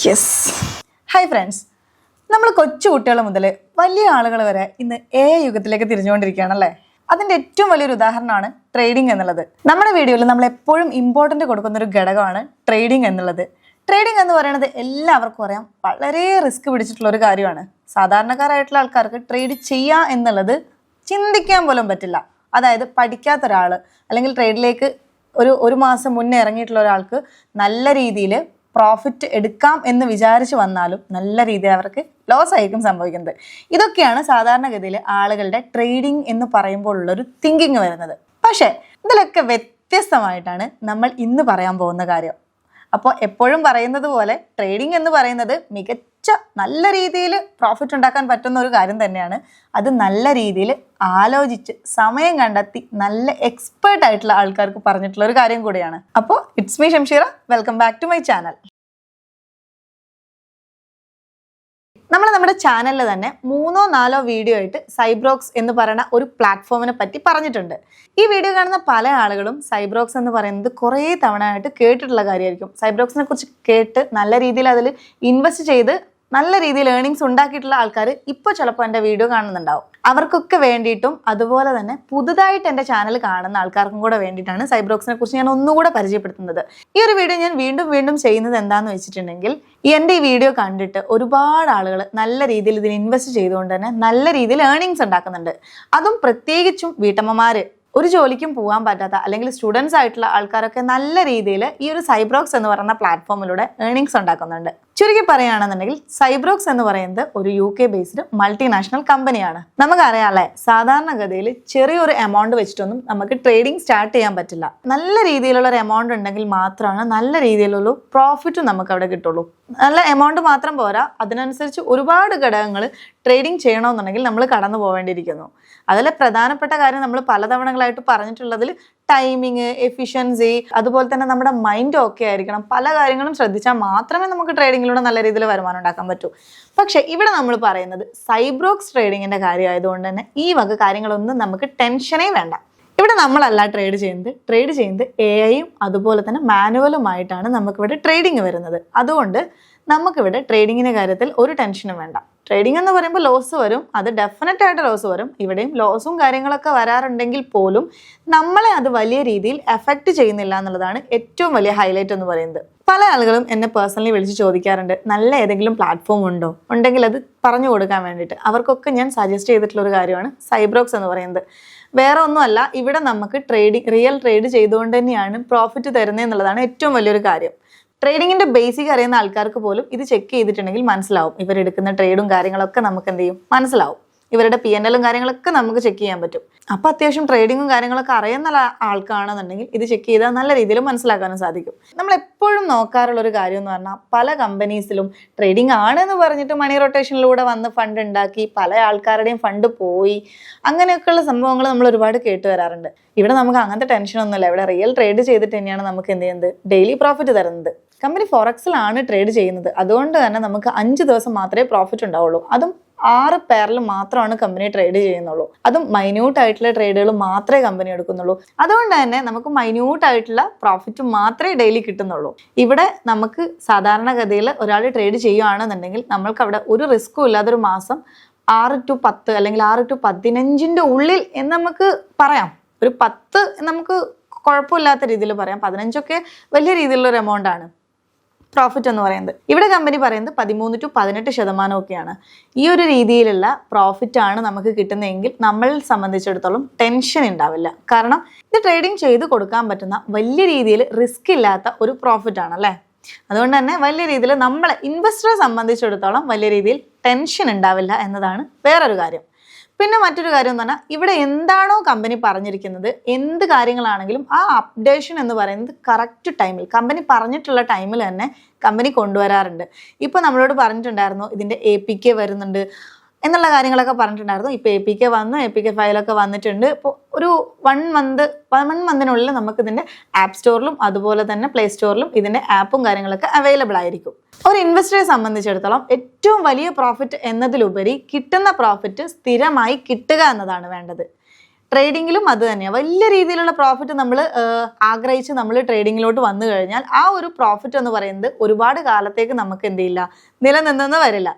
Yes. Hi friends, നമ്മൾ കൊച്ചു കുട്ടികൾ മുതൽ വലിയ ആളുകൾ വരെ ഇന്ന് AI യുഗത്തിലേക്ക് തിരിഞ്ഞുകൊണ്ടിരിക്കുകയാണല്ലേ. അതിൻ്റെ ഏറ്റവും വലിയൊരു ഉദാഹരണമാണ് ട്രേഡിംഗ് എന്നുള്ളത്. നമ്മുടെ വീഡിയോയിൽ നമ്മൾ എപ്പോഴും ഇമ്പോർട്ടൻ്റ് കൊടുക്കുന്ന ഒരു ഘടകമാണ് ട്രേഡിംഗ് എന്നുള്ളത്. ട്രേഡിംഗ് എന്ന് പറയുന്നത് എല്ലാവർക്കും അറിയാം, വളരെ റിസ്ക് പിടിച്ചിട്ടുള്ള ഒരു കാര്യമാണ്. സാധാരണക്കാരായിട്ടുള്ള ആൾക്കാർക്ക് ട്രേഡ് ചെയ്യുക എന്നുള്ളത് ചിന്തിക്കാൻ പോലും പറ്റില്ല. അതായത് പഠിക്കാത്ത ഒരാൾ അല്ലെങ്കിൽ ട്രേഡിലേക്ക് ഒരു മാസം മുന്നേ ഇറങ്ങിയിട്ടുള്ള ഒരാൾക്ക് നല്ല രീതിയിൽ പ്രോഫിറ്റ് എടുക്കാം എന്ന് വിചാരിച്ച് വന്നാലും നല്ല രീതിയിൽ അവർക്ക് ലോസ് ആയിരിക്കും സംഭവിക്കുന്നത്. ഇതൊക്കെയാണ് സാധാരണഗതിയിൽ ആളുകളുടെ ട്രേഡിംഗ് എന്ന് പറയുമ്പോൾ ഉള്ളൊരു തിങ്കിങ് വരുന്നത്. പക്ഷേ ഇതിലൊക്കെ വ്യത്യസ്തമായിട്ടാണ് നമ്മൾ ഇന്ന് പറയാൻ പോകുന്ന കാര്യം. അപ്പോൾ എപ്പോഴും പറയുന്നത് പോലെ ട്രേഡിംഗ് എന്ന് പറയുന്നത് മികച്ച നല്ല രീതിയിൽ പ്രോഫിറ്റ് ഉണ്ടാക്കാൻ പറ്റുന്ന ഒരു കാര്യം തന്നെയാണ്. അത് നല്ല രീതിയിൽ ആലോചിച്ച് സമയം കണ്ടെത്തി നല്ല എക്സ്പേർട്ട് ആയിട്ടുള്ള ആൾക്കാർക്ക് പറഞ്ഞിട്ടുള്ള ഒരു കാര്യം കൂടിയാണ്. അപ്പോൾ it's me Shamsheera, welcome back to my channel. നമ്മുടെ ചാനലിൽ തന്നെ 3-4 വീഡിയോ ആയിട്ട് സൈബ്രോക്സ് എന്ന് പറയുന്ന ഒരു പ്ലാറ്റ്ഫോമിനെ പറ്റി പറഞ്ഞിട്ടുണ്ട്. ഈ വീഡിയോ കാണുന്ന പല ആളുകളും സൈബ്രോക്സ് എന്ന് പറയുന്നത് കുറേ തവണ ആയിട്ട് കേട്ടിട്ടുള്ള കാര്യമായിരിക്കും. സൈബ്രോക്സിനെ കുറിച്ച് കേട്ട് നല്ല രീതിയിൽ അതിൽ ഇൻവെസ്റ്റ് ചെയ്ത് നല്ല രീതിയിൽ ഏർണിങ്സ് ഉണ്ടാക്കിയിട്ടുള്ള ആൾക്കാർ ഇപ്പോൾ ചിലപ്പോൾ എൻ്റെ വീഡിയോ കാണുന്നുണ്ടാവും. അവർക്കൊക്കെ വേണ്ടിയിട്ടും അതുപോലെ തന്നെ പുതുതായിട്ട് എൻ്റെ ചാനൽ കാണുന്ന ആൾക്കാർക്കും കൂടെ വേണ്ടിയിട്ടാണ് സൈബ്രോക്സിനെ കുറിച്ച് ഞാൻ ഒന്നുകൂടെ പരിചയപ്പെടുത്തുന്നത്. ഈ ഒരു വീഡിയോ ഞാൻ വീണ്ടും ചെയ്യുന്നത് എന്താണെന്ന് വെച്ചിട്ടുണ്ടെങ്കിൽ, എൻ്റെ ഈ വീഡിയോ കണ്ടിട്ട് ഒരുപാട് ആളുകൾ നല്ല രീതിയിൽ ഇതിൽ ഇൻവെസ്റ്റ് ചെയ്തുകൊണ്ട് തന്നെ നല്ല രീതിയിൽ ഏർണിങ്സ് ഉണ്ടാക്കുന്നുണ്ട്. അതും പ്രത്യേകിച്ചും വീട്ടമ്മമാർ, ഒരു ജോലിക്കും പോകാൻ പറ്റാത്ത അല്ലെങ്കിൽ സ്റ്റുഡൻസ് ആയിട്ടുള്ള ആൾക്കാരൊക്കെ നല്ല രീതിയിൽ ഈ ഒരു സൈബ്രോക്സ് എന്ന് പറയുന്ന പ്ലാറ്റ്ഫോമിലൂടെ ഏർണിങ്സ് ഉണ്ടാക്കുന്നുണ്ട്. ചുരുക്കി പറയുകയാണെന്നുണ്ടെങ്കിൽ സൈബ്രോക്സ് എന്ന് പറയുന്നത് ഒരു UK ബേസ്ഡ് മൾട്ടിനാഷണൽ കമ്പനിയാണ്. നമുക്കറിയാമല്ലേ, സാധാരണഗതിയിൽ ചെറിയൊരു എമൗണ്ട് വെച്ചിട്ടൊന്നും നമുക്ക് ട്രേഡിംഗ് സ്റ്റാർട്ട് ചെയ്യാൻ പറ്റില്ല. നല്ല രീതിയിലുള്ള ഒരു എമൗണ്ട് ഉണ്ടെങ്കിൽ മാത്രമാണ് നല്ല രീതിയിലുള്ള പ്രോഫിറ്റും നമുക്ക് അവിടെ കിട്ടുള്ളൂ. നല്ല എമൗണ്ട് മാത്രം പോരാ, അതിനനുസരിച്ച് ഒരുപാട് ഘടകങ്ങൾ ട്രേഡിംഗ് ചെയ്യണമെന്നുണ്ടെങ്കിൽ നമ്മൾ കടന്നു പോവേണ്ടിയിരിക്കുന്നു. അതിലെ പ്രധാനപ്പെട്ട കാര്യം നമ്മൾ പലതവണകളായിട്ട് പറഞ്ഞിട്ടുള്ളതിൽ ടൈമിങ്, എഫിഷ്യൻസി, അതുപോലെ തന്നെ നമ്മുടെ മൈൻഡ് ഓക്കെ ആയിരിക്കണം. പല കാര്യങ്ങളും ശ്രദ്ധിച്ചാൽ മാത്രമേ നമുക്ക് ട്രേഡിങ്ങിലൂടെ നല്ല രീതിയിൽ വരുമാനം ഉണ്ടാക്കാൻ പറ്റൂ. പക്ഷേ ഇവിടെ നമ്മൾ പറയുന്നത് സൈബ്രോക്സ് ട്രേഡിങ്ങിൻ്റെ കാര്യമായതുകൊണ്ട് തന്നെ ഈ വക കാര്യങ്ങളൊന്നും നമുക്ക് ടെൻഷനേ വേണ്ട. ഇവിടെ നമ്മളല്ല ട്രേഡ് ചെയ്യുന്നത് AI-യും അതുപോലെ തന്നെ മാനുവലുമായിട്ടാണ് നമുക്കിവിടെ ട്രേഡിങ് വരുന്നത്. അതുകൊണ്ട് നമുക്കിവിടെ ട്രേഡിങ്ങിൻ്റെ കാര്യത്തിൽ ഒരു ടെൻഷനും വേണ്ട. ട്രേഡിംഗ് എന്ന് പറയുമ്പോൾ ലോസ് വരും, അത് ഡെഫിനറ്റ് ആയിട്ട് ലോസ് വരും. ഇവിടെയും ലോസും കാര്യങ്ങളൊക്കെ വരാറുണ്ടെങ്കിൽ പോലും നമ്മളെ അത് വലിയ രീതിയിൽ എഫക്റ്റ് ചെയ്യുന്നില്ല എന്നുള്ളതാണ് ഏറ്റവും വലിയ ഹൈലൈറ്റ് എന്ന് പറയുന്നത്. പല ആളുകളും എന്നെ പേഴ്സണലി വിളിച്ച് ചോദിക്കാറുണ്ട്, നല്ല ഏതെങ്കിലും പ്ലാറ്റ്ഫോം ഉണ്ടെങ്കിൽ അത് പറഞ്ഞു കൊടുക്കാൻ വേണ്ടിയിട്ട്. അവർക്കൊക്കെ ഞാൻ സജസ്റ്റ് ചെയ്തിട്ടുള്ള ഒരു കാര്യമാണ് സൈബ്രോക്സ് എന്ന് പറയുന്നത്. വേറെ ഒന്നുമല്ല, ഇവിടെ നമുക്ക് റിയൽ ട്രേഡ് ചെയ്തുകൊണ്ട് തന്നെയാണ് പ്രോഫിറ്റ് തരുന്നത് എന്നുള്ളതാണ് ഏറ്റവും വലിയൊരു കാര്യം. ട്രേഡിങ്ങിന്റെ ബേസിക് അറിയുന്ന ആൾക്കാർക്ക് പോലും ഇത് ചെക്ക് ചെയ്തിട്ടുണ്ടെങ്കിൽ മനസ്സിലാവും. ഇവരെടുക്കുന്ന ട്രേഡും കാര്യങ്ങളൊക്കെ നമുക്ക് എന്ത് ചെയ്യും, മനസ്സിലാവും. ഇവരുടെ P&L കാര്യങ്ങളൊക്കെ നമുക്ക് ചെക്ക് ചെയ്യാൻ പറ്റും. അപ്പോൾ അത്യാവശ്യം ട്രേഡിങ്ങും കാര്യങ്ങളൊക്കെ അറിയുന്ന ആൾക്കാണെന്നുണ്ടെങ്കിൽ ഇത് ചെക്ക് ചെയ്താൽ നല്ല രീതിയിൽ മനസ്സിലാക്കാനും സാധിക്കും. നമ്മൾ എപ്പോഴും നോക്കാറുള്ള ഒരു കാര്യം എന്ന് പറഞ്ഞാൽ, പല കമ്പനീസിലും ട്രേഡിംഗ് ആണെന്ന് പറഞ്ഞിട്ട് മണി റൊട്ടേഷനിലൂടെ വന്ന് ഫണ്ട് ഉണ്ടാക്കി പല ആൾക്കാരുടെയും ഫണ്ട് പോയി, അങ്ങനെയൊക്കെയുള്ള സംഭവങ്ങൾ നമ്മൾ ഒരുപാട് കേട്ട് വരാറുണ്ട്. ഇവിടെ നമുക്ക് അങ്ങനത്തെ ടെൻഷനൊന്നുമില്ല. ഇവിടെ റിയൽ ട്രേഡ് ചെയ്തിട്ട് തന്നെയാണ് നമുക്ക് എന്ത് ചെയ്യുന്നത്, ഡെയിലി പ്രോഫിറ്റ് തരുന്നത്. കമ്പനി ഫോറക്സിലാണ് ട്രേഡ് ചെയ്യുന്നത്. അതുകൊണ്ട് തന്നെ നമുക്ക് 5 ദിവസം മാത്രമേ പ്രോഫിറ്റ് ഉണ്ടാവുള്ളൂ. അതും 6 പേരിൽ മാത്രമാണ് കമ്പനി ട്രേഡ് ചെയ്യുന്നുള്ളൂ. അതും മൈന്യൂട്ട് ആയിട്ടുള്ള ട്രേഡുകൾ മാത്രമേ കമ്പനി എടുക്കുന്നുള്ളൂ. അതുകൊണ്ട് തന്നെ നമുക്ക് മൈന്യൂട്ട് ആയിട്ടുള്ള പ്രോഫിറ്റ് മാത്രമേ ഡെയിലി കിട്ടുന്നുള്ളൂ. ഇവിടെ നമുക്ക് സാധാരണഗതിയിൽ ഒരാൾ ട്രേഡ് ചെയ്യുകയാണെന്നുണ്ടെങ്കിൽ നമ്മൾക്ക് അവിടെ ഒരു റിസ്ക്കും ഇല്ലാതെ ഒരു മാസം 6 to 10 അല്ലെങ്കിൽ 6 to 15 ഉള്ളിൽ എന്ന് നമുക്ക് പറയാം. ഒരു 10 നമുക്ക് കുഴപ്പമില്ലാത്ത രീതിയിൽ പറയാം. 15 വലിയ രീതിയിലുള്ള ഒരു എമൗണ്ട് ആണ് പ്രോഫിറ്റ് എന്ന് പറയുന്നത്. ഇവിടെ കമ്പനി പറയുന്നത് 13 to 18% ഈ ഒരു രീതിയിലുള്ള പ്രോഫിറ്റ് ആണ് നമുക്ക് കിട്ടുന്നതെങ്കിൽ നമ്മളെ സംബന്ധിച്ചിടത്തോളം ടെൻഷൻ ഉണ്ടാവില്ല. കാരണം ഇത് ട്രേഡിംഗ് ചെയ്ത് കൊടുക്കാൻ പറ്റുന്ന വലിയ രീതിയിൽ റിസ്ക് ഇല്ലാത്ത ഒരു പ്രോഫിറ്റ് ആണല്ലേ. അതുകൊണ്ട് തന്നെ വലിയ രീതിയിൽ നമ്മളെ ഇൻവെസ്റ്ററെ സംബന്ധിച്ചിടത്തോളം വലിയ രീതിയിൽ ടെൻഷൻ ഉണ്ടാവില്ല എന്നതാണ് വേറൊരു കാര്യം. പിന്നെ മറ്റൊരു കാര്യം എന്ന് പറഞ്ഞാൽ, ഇവിടെ എന്താണോ കമ്പനി പറഞ്ഞിരിക്കുന്നത്, എന്ത് കാര്യങ്ങളാണെങ്കിലും ആ അപ്ഡേഷൻ എന്ന് പറയുന്നത് കറക്റ്റ് ടൈമിൽ, കമ്പനി പറഞ്ഞിട്ടുള്ള ടൈമിൽ തന്നെ കമ്പനി കൊണ്ടുവരാറുണ്ട്. ഇപ്പോൾ നമ്മളോട് പറഞ്ഞിട്ടുണ്ടായിരുന്നു ഇതിൻ്റെ APK വരുന്നുണ്ട് എന്നുള്ള കാര്യങ്ങളൊക്കെ പറഞ്ഞിട്ടുണ്ടായിരുന്നു. ഇപ്പോൾ APK വന്നു, APK ഫയലൊക്കെ വന്നിട്ടുണ്ട്. ഇപ്പോൾ ഒരു 1 മന്തിനുള്ളിൽ നമുക്ക് ഇതിൻ്റെ ആപ്പ് സ്റ്റോറിലും അതുപോലെ തന്നെ പ്ലേ സ്റ്റോറിലും ഇതിൻ്റെ ആപ്പും കാര്യങ്ങളൊക്കെ അവൈലബിൾ ആയിരിക്കും. ഒരു ഇൻവെസ്റ്ററെ സംബന്ധിച്ചിടത്തോളം ഏറ്റവും വലിയ പ്രോഫിറ്റ് എന്നതിലുപരി കിട്ടുന്ന പ്രോഫിറ്റ് സ്ഥിരമായി കിട്ടുക എന്നതാണ് വേണ്ടത്. ട്രേഡിങ്ങിലും അത് തന്നെയാണ്. വലിയ രീതിയിലുള്ള പ്രോഫിറ്റ് നമ്മൾ ആഗ്രഹിച്ച് നമ്മൾ ട്രേഡിങ്ങിലോട്ട് വന്നു കഴിഞ്ഞാൽ ആ ഒരു പ്രോഫിറ്റ് എന്ന് പറയുന്നത് ഒരുപാട് കാലത്തേക്ക് നമുക്ക് എന്ത് ചെയ്യില്ല, നിലനിന്നെന്ന് വരില്ല.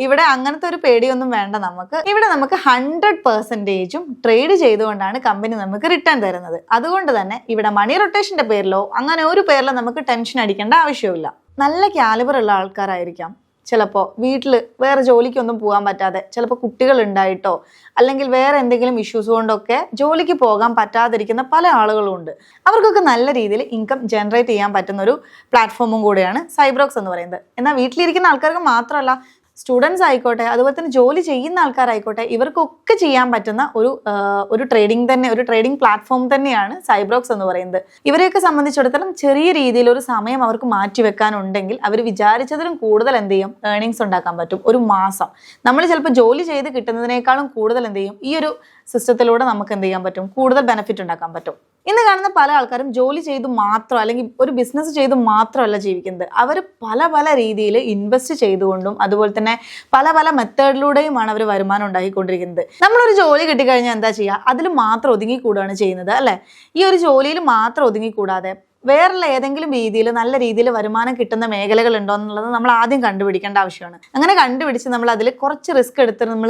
ഇവിടെ അങ്ങനത്തെ ഒരു പേടിയൊന്നും വേണ്ട നമുക്ക്. ഇവിടെ നമുക്ക് 100%ഉം ട്രേഡ് ചെയ്തുകൊണ്ടാണ് കമ്പനി നമുക്ക് റിട്ടേൺ തരുന്നത്. അതുകൊണ്ട് തന്നെ ഇവിടെ മണി റൊട്ടേഷന്റെ പേരിലോ അങ്ങനെ ഒരു പേരിലോ നമുക്ക് ടെൻഷൻ അടിക്കേണ്ട ആവശ്യമില്ല. നല്ല കാലിബർ ഉള്ള ആൾക്കാരായിരിക്കാം ചിലപ്പോൾ വീട്ടിൽ വേറെ ജോലിക്കൊന്നും പോകാൻ പറ്റാതെ, ചിലപ്പോൾ കുട്ടികൾ ഉണ്ടായിട്ടോ അല്ലെങ്കിൽ വേറെ എന്തെങ്കിലും ഇഷ്യൂസ് കൊണ്ടൊക്കെ ജോലിക്ക് പോകാൻ പറ്റാതിരിക്കുന്ന പല ആളുകളും ഉണ്ട്. അവർക്കൊക്കെ നല്ല രീതിയിൽ ഇൻകം ജനറേറ്റ് ചെയ്യാൻ പറ്റുന്ന ഒരു പ്ലാറ്റ്ഫോമും കൂടെയാണ് സൈബ്രോക്സ് എന്ന് പറയുന്നത്. എന്നാൽ വീട്ടിലിരിക്കുന്ന ആൾക്കാർക്ക് മാത്രമല്ല, സ്റ്റുഡൻസ് ആയിക്കോട്ടെ, അതുപോലെ തന്നെ ജോലി ചെയ്യുന്ന ആൾക്കാരായിക്കോട്ടെ, ഇവർക്കൊക്കെ ചെയ്യാൻ പറ്റുന്ന ഒരു ട്രേഡിംഗ് പ്ലാറ്റ്ഫോം തന്നെയാണ് സൈബ്രോക്സ് എന്ന് പറയുന്നത്. ഇവരെയൊക്കെ സംബന്ധിച്ചിടത്തോളം ചെറിയ രീതിയിൽ ഒരു സമയം അവർക്ക് മാറ്റിവെക്കാനുണ്ടെങ്കിൽ അവർ വിചാരിച്ചതിലും കൂടുതൽ എന്ത് ചെയ്യും, ഏർണിങ്സ് ഉണ്ടാക്കാൻ പറ്റും. ഒരു മാസം നമ്മൾ ചിലപ്പോൾ ജോലി ചെയ്ത് കിട്ടുന്നതിനേക്കാളും കൂടുതൽ എന്ത് ചെയ്യും, ഈ ഒരു സിസ്റ്റത്തിലൂടെ നമുക്ക് എന്ത് ചെയ്യാൻ പറ്റും, കൂടുതൽ ബെനിഫിറ്റ് ഉണ്ടാക്കാൻ പറ്റും. ഇന്ന് കാണുന്ന പല ആൾക്കാരും ജോലി ചെയ്ത് മാത്രം അല്ലെങ്കിൽ ഒരു ബിസിനസ് ചെയ്ത് മാത്രമല്ല ജീവിക്കുന്നത്. അവർ പല രീതിയിൽ ഇൻവെസ്റ്റ് ചെയ്തുകൊണ്ടും അതുപോലെ തന്നെ പല മെത്തേഡിലൂടെയുമാണ് അവർ വരുമാനം ഉണ്ടാക്കിക്കൊണ്ടിരിക്കുന്നത്. നമ്മളൊരു ജോലി കിട്ടിക്കഴിഞ്ഞാൽ എന്താ ചെയ്യുക, അതിൽ മാത്രം ഒതുങ്ങിക്കൂടാണ് ചെയ്യുന്നത് അല്ലേ. ഈ ഒരു ജോലിയിൽ മാത്രം ഒതുങ്ങിക്കൂടാതെ വേറെ ഏതെങ്കിലും രീതിയിൽ നല്ല രീതിയിൽ വരുമാനം കിട്ടുന്ന മേഖലകൾ ഉണ്ടോ എന്നുള്ളത് നമ്മൾ ആദ്യം കണ്ടുപിടിക്കേണ്ട ആവശ്യമാണ്. അങ്ങനെ കണ്ടുപിടിച്ച് നമ്മൾ അതിൽ കുറച്ച് റിസ്ക് എടുത്ത് നമ്മൾ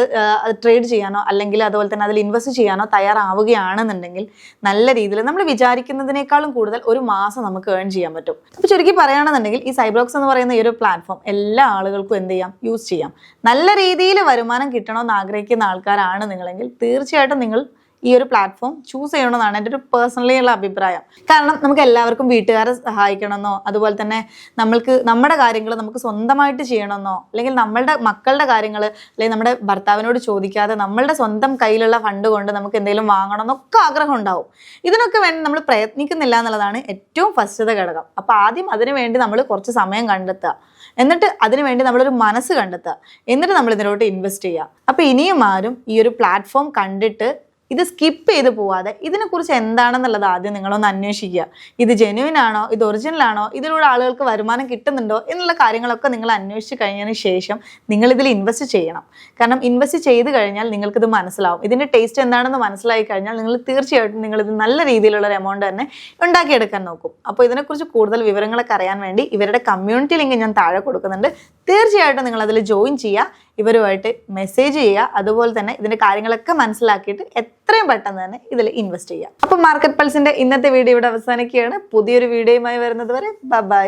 ട്രേഡ് ചെയ്യാനോ അല്ലെങ്കിൽ അതുപോലെ തന്നെ അതിൽ ഇൻവെസ്റ്റ് ചെയ്യാനോ തയ്യാറാവുകയാണെന്നുണ്ടെങ്കിൽ നല്ല രീതിയിൽ നമ്മൾ വിചാരിക്കുന്നതിനേക്കാളും കൂടുതൽ ഒരു മാസം നമുക്ക് ഏൺ ചെയ്യാൻ പറ്റും. അപ്പോൾ ചുരുക്കി പറയുകയാണെന്നുണ്ടെങ്കിൽ ഈ സൈബ്രോക്സ് എന്ന് പറയുന്ന ഈ ഒരു പ്ലാറ്റ്ഫോം എല്ലാ ആളുകൾക്കും എന്ത് ചെയ്യാം, യൂസ് ചെയ്യാം. നല്ല രീതിയിൽ വരുമാനം കിട്ടണമെന്ന് ആഗ്രഹിക്കുന്ന ആൾക്കാരാണ് നിങ്ങളെങ്കിൽ തീർച്ചയായിട്ടും നിങ്ങൾ ഈ ഒരു പ്ലാറ്റ്ഫോം ചൂസ് ചെയ്യണമെന്നാണ് എൻ്റെ ഒരു പേഴ്സണലി ഉള്ള അഭിപ്രായം. കാരണം നമുക്ക് എല്ലാവർക്കും വീട്ടുകാരെ സഹായിക്കണമെന്നോ അതുപോലെ തന്നെ നമ്മുടെ കാര്യങ്ങൾ നമുക്ക് സ്വന്തമായിട്ട് ചെയ്യണമെന്നോ അല്ലെങ്കിൽ നമ്മളുടെ മക്കളുടെ കാര്യങ്ങൾ അല്ലെങ്കിൽ നമ്മുടെ ഭർത്താവിനോട് ചോദിക്കാതെ നമ്മളുടെ സ്വന്തം കയ്യിലുള്ള ഫണ്ട് കൊണ്ട് നമുക്ക് എന്തെങ്കിലും വാങ്ങണമെന്നൊക്കെ ആഗ്രഹം ഉണ്ടാവും. ഇതിനൊക്കെ വേണ്ടി നമ്മൾ പ്രയത്നിക്കുന്നില്ല എന്നുള്ളതാണ് ഏറ്റവും ഫസ്റ്റത്തെ ഘടകം. അപ്പോൾ ആദ്യം അതിനു വേണ്ടി നമ്മൾ കുറച്ച് സമയം കണ്ടെത്തുക, എന്നിട്ട് അതിനുവേണ്ടി നമ്മളൊരു മനസ്സ് കണ്ടെത്തുക, എന്നിട്ട് നമ്മൾ ഇതിലോട്ട് ഇൻവെസ്റ്റ് ചെയ്യുക. അപ്പോൾ ഇനിയും ആരും ഈ ഒരു പ്ലാറ്റ്ഫോം കണ്ടിട്ട് ഇത് സ്കിപ്പ് ചെയ്ത് പോവാതെ ഇതിനെക്കുറിച്ച് എന്താണെന്നുള്ളത് ആദ്യം നിങ്ങളൊന്ന് അന്വേഷിക്കുക. ഇത് ജെന്യുവിൻ ആണോ, ഇത് ഒറിജിനൽ ആണോ, ഇതിലൂടെ ആളുകൾക്ക് വരുമാനം കിട്ടുന്നുണ്ടോ എന്നുള്ള കാര്യങ്ങളൊക്കെ നിങ്ങൾ അന്വേഷിച്ച് കഴിഞ്ഞതിന് ശേഷം നിങ്ങൾ ഇതിൽ ഇൻവെസ്റ്റ് ചെയ്യണം. കാരണം ഇൻവെസ്റ്റ് ചെയ്ത് കഴിഞ്ഞാൽ നിങ്ങൾക്കിത് മനസ്സിലാവും. ഇതിൻ്റെ ടേസ്റ്റ് എന്താണെന്ന് മനസ്സിലായി കഴിഞ്ഞാൽ നിങ്ങൾ തീർച്ചയായിട്ടും നിങ്ങളിത് നല്ല രീതിയിലുള്ള ഒരു എമൗണ്ട് തന്നെ ഉണ്ടാക്കിയെടുക്കാൻ നോക്കും. അപ്പോൾ ഇതിനെക്കുറിച്ച് കൂടുതൽ വിവരങ്ങളൊക്കെ അറിയാൻ വേണ്ടി ഇവരുടെ കമ്മ്യൂണിറ്റി ലിങ്ക് ഞാൻ താഴെ കൊടുക്കുന്നുണ്ട്. തീർച്ചയായിട്ടും നിങ്ങൾ അതിൽ ജോയിൻ ചെയ്യുക, ഇവരുമായിട്ട് മെസ്സേജ് ചെയ്യുക, അതുപോലെ തന്നെ ഇതിൻ്റെ കാര്യങ്ങളൊക്കെ മനസ്സിലാക്കിയിട്ട് എത്രയും പെട്ടെന്ന് തന്നെ ഇതിൽ ഇൻവെസ്റ്റ് ചെയ്യുക. അപ്പോൾ മാർക്കറ്റ് പൾസിൻ്റെ ഇന്നത്തെ വീഡിയോ ഇവിടെ അവസാനിക്കുകയാണ്. പുതിയൊരു വീഡിയോയുമായി വരുന്നത് വരെ ബൈ.